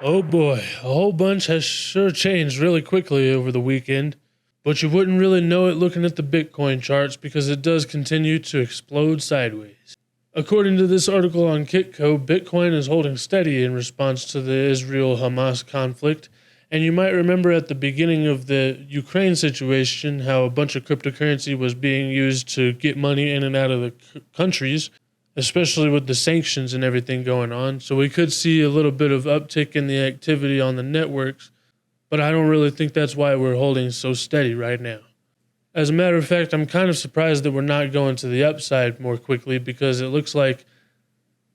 Oh boy, a whole bunch has sure changed really quickly over the weekend, but you wouldn't really know it looking at the Bitcoin charts because it does continue to explode sideways. According to this article on Kitco, Bitcoin is holding steady in response to the Israel Hamas conflict, and you might remember at the beginning of the Ukraine situation how a bunch of cryptocurrency was being used to get money in and out of the countries, especially with the sanctions and everything going on. So we could see a little bit of uptick in the activity on the networks, but I don't really think that's why we're holding so steady right now. As a matter of fact, I'm kind of surprised that we're not going to the upside more quickly because it looks like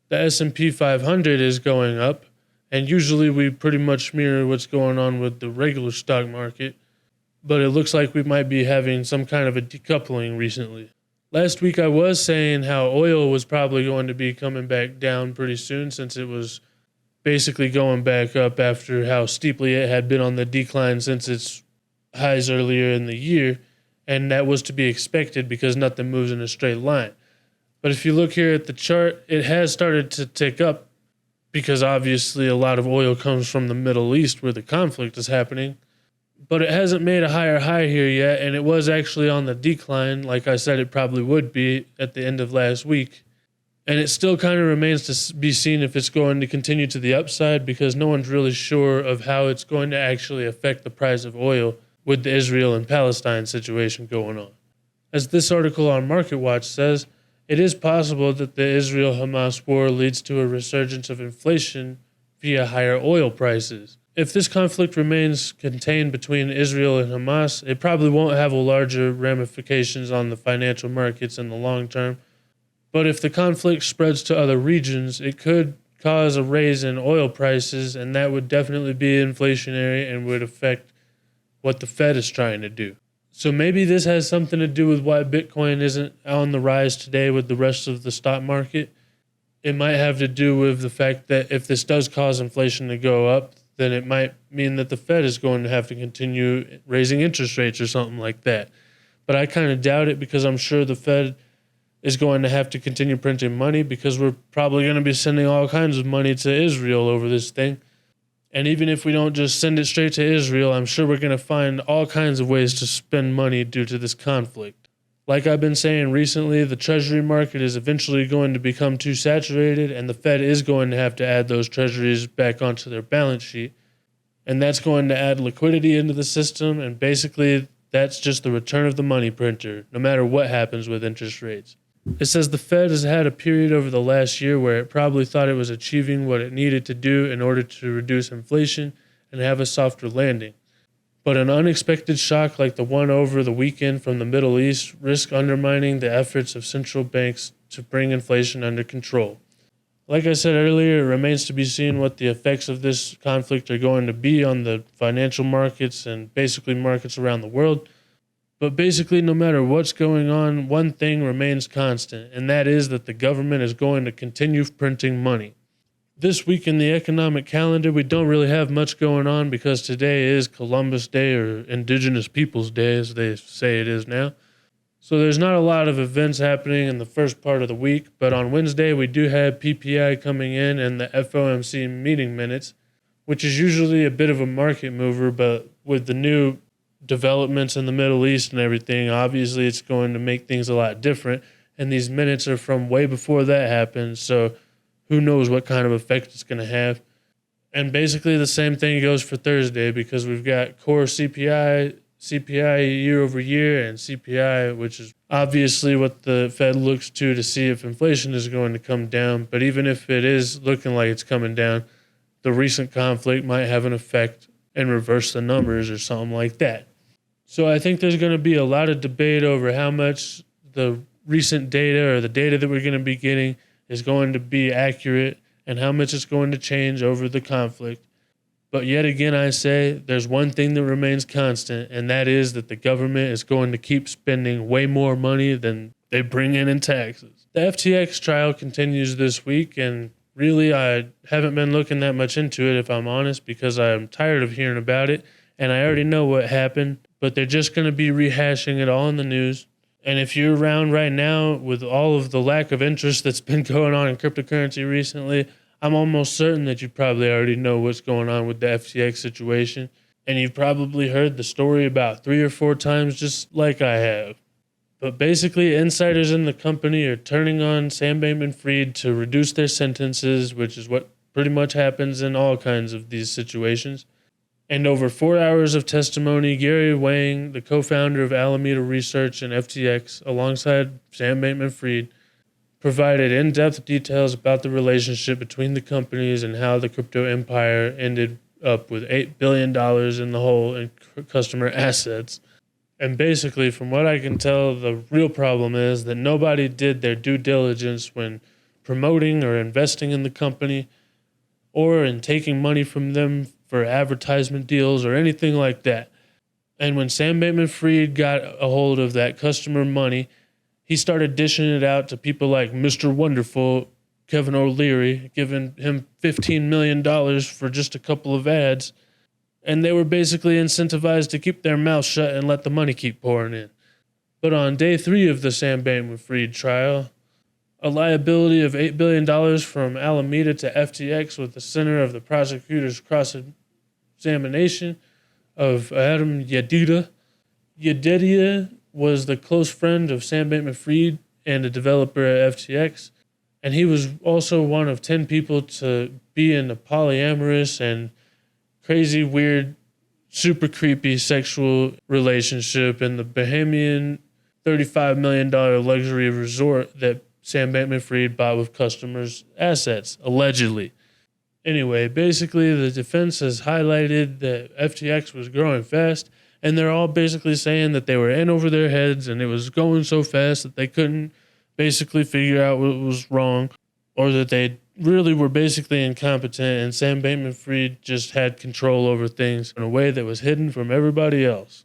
the S&P 500 is going up, and usually we pretty much mirror what's going on with the regular stock market, but it looks like we might be having some kind of a decoupling recently. Last week I was saying how oil was probably going to be coming back down pretty soon since it was basically going back up after how steeply it had been on the decline since its highs earlier in the year, and that was to be expected because nothing moves in a straight line. But if you look here at the chart, it has started to tick up because obviously a lot of oil comes from the Middle East where the conflict is happening. But it hasn't made a higher high here yet, and it was actually on the decline, like I said it probably would be at the end of last week. And it still kind of remains to be seen if it's going to continue to the upside because no one's really sure of how it's going to actually affect the price of oil with the Israel and Palestine situation going on. As this article on MarketWatch says, it is possible that the Israel-Hamas war leads to a resurgence of inflation via higher oil prices. If this conflict remains contained between Israel and Hamas, it probably won't have larger ramifications on the financial markets in the long term. But if the conflict spreads to other regions, it could cause a raise in oil prices, and that would definitely be inflationary and would affect what the Fed is trying to do. So maybe this has something to do with why Bitcoin isn't on the rise today with the rest of the stock market. It might have to do with the fact that if this does cause inflation to go up, then it might mean that the Fed is going to have to continue raising interest rates or something like that. But I kind of doubt it because I'm sure the Fed is going to have to continue printing money because we're probably going to be sending all kinds of money to Israel over this thing. And even if we don't just send it straight to Israel, I'm sure we're going to find all kinds of ways to spend money due to this conflict. Like I've been saying recently, the treasury market is eventually going to become too saturated, and the Fed is going to have to add those treasuries back onto their balance sheet. And that's going to add liquidity into the system, and basically that's just the return of the money printer, no matter what happens with interest rates. It says the Fed has had a period over the last year where it probably thought it was achieving what it needed to do in order to reduce inflation and have a softer landing. But an unexpected shock like the one over the weekend from the Middle East risks undermining the efforts of central banks to bring inflation under control. Like I said earlier, it remains to be seen what the effects of this conflict are going to be on the financial markets and basically markets around the world. But basically, no matter what's going on, one thing remains constant, and that is that the government is going to continue printing money. This week in the economic calendar, we don't really have much going on because today is Columbus Day, or Indigenous Peoples Day, as they say it is now. So there's not a lot of events happening in the first part of the week, but on Wednesday we do have PPI coming in and the FOMC meeting minutes, which is usually a bit of a market mover, but with the new developments in the Middle East and everything, obviously it's going to make things a lot different, and these minutes are from way before that happened, so who knows what kind of effect it's going to have. And basically the same thing goes for Thursday because we've got core CPI year over year, and CPI, which is obviously what the Fed looks to see if inflation is going to come down. But even if it is looking like it's coming down, the recent conflict might have an effect and reverse the numbers or something like that. So I think there's going to be a lot of debate over how much the recent data or the data that we're going to be getting is going to be accurate and how much it's going to change over the conflict. But yet again, I say there's one thing that remains constant, and that is that the government is going to keep spending way more money than they bring in taxes. The FTX trial continues this week, and really I haven't been looking that much into it, if I'm honest, because I'm tired of hearing about it, and I already know what happened, but they're just going to be rehashing it all in the news. And if you're around right now with all of the lack of interest that's been going on in cryptocurrency recently, I'm almost certain that you probably already know what's going on with the FTX situation, and you've probably heard the story about 3 or 4 times just like I have. But basically, insiders in the company are turning on Sam Bankman-Fried to reduce their sentences, which is what pretty much happens in all kinds of these situations. And over 4 hours of testimony, Gary Wang, the co-founder of Alameda Research and FTX, alongside Sam Bankman-Fried, provided in-depth details about the relationship between the companies and how the crypto empire ended up with $8 billion in the hole in customer assets. And basically, from what I can tell, the real problem is that nobody did their due diligence when promoting or investing in the company or in taking money from them for advertisement deals or anything like that. And when Sam Bankman-Fried got a hold of that customer money, he started dishing it out to people like Mr. Wonderful, Kevin O'Leary, giving him $15 million for just a couple of ads. And they were basically incentivized to keep their mouth shut and let the money keep pouring in. But on day 3 of the Sam Bankman-Fried trial, a liability of $8 billion from Alameda to FTX was the center of the prosecutor's cross-examination of Adam Yedida. Yedida was the close friend of Sam Bankman-Fried and a developer at FTX, and he was also one of 10 people to be in a polyamorous and crazy, weird, super creepy sexual relationship in the Bahamian $35 million luxury resort that Sam Bankman-Fried bought with customers' assets, allegedly. Anyway, basically, the defense has highlighted that FTX was growing fast, and they're all basically saying that they were in over their heads and it was going so fast that they couldn't basically figure out what was wrong, or that they really were basically incompetent and Sam Bankman-Fried just had control over things in a way that was hidden from everybody else.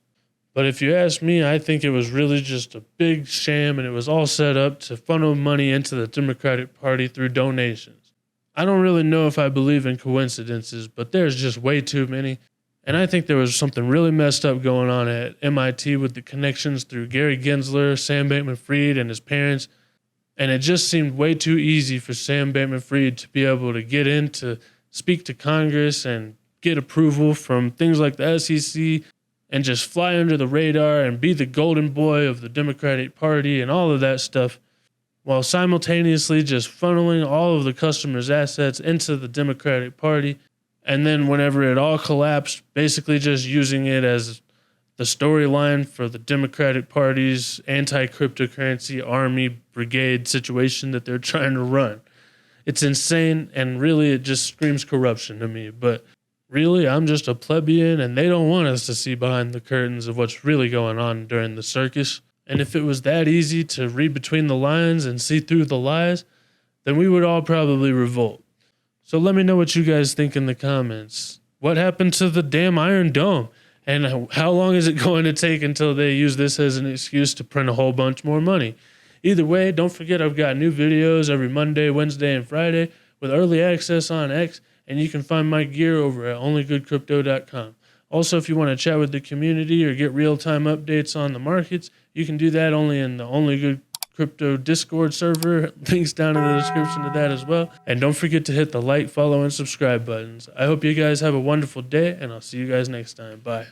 But if you ask me, I think it was really just a big sham, and it was all set up to funnel money into the Democratic Party through donations. I don't really know if I believe in coincidences, but there's just way too many. And I think there was something really messed up going on at MIT with the connections through Gary Gensler, Sam Bankman-Fried, and his parents. And it just seemed way too easy for Sam Bankman-Fried to be able to get in to speak to Congress and get approval from things like the SEC and just fly under the radar and be the golden boy of the Democratic Party and all of that stuff, while simultaneously just funneling all of the customers' assets into the Democratic Party. And then whenever it all collapsed, basically just using it as the storyline for the Democratic Party's anti-cryptocurrency army brigade situation that they're trying to run. It's insane, and really it just screams corruption to me. But really, I'm just a plebeian, and they don't want us to see behind the curtains of what's really going on during the circus. And if it was that easy to read between the lines and see through the lies, then we would all probably revolt. So let me know what you guys think in the comments. What happened to the damn Iron Dome? And how long is it going to take until they use this as an excuse to print a whole bunch more money? Either way, don't forget I've got new videos every Monday, Wednesday, and Friday with early access on X, and you can find my gear over at onlygoodcrypto.com. Also, if you want to chat with the community or get real-time updates on the markets, you can do that only in the Only Good Crypto Discord server. Links down in the description to that as well. And don't forget to hit the like, follow, and subscribe buttons. I hope you guys have a wonderful day, and I'll see you guys next time. Bye.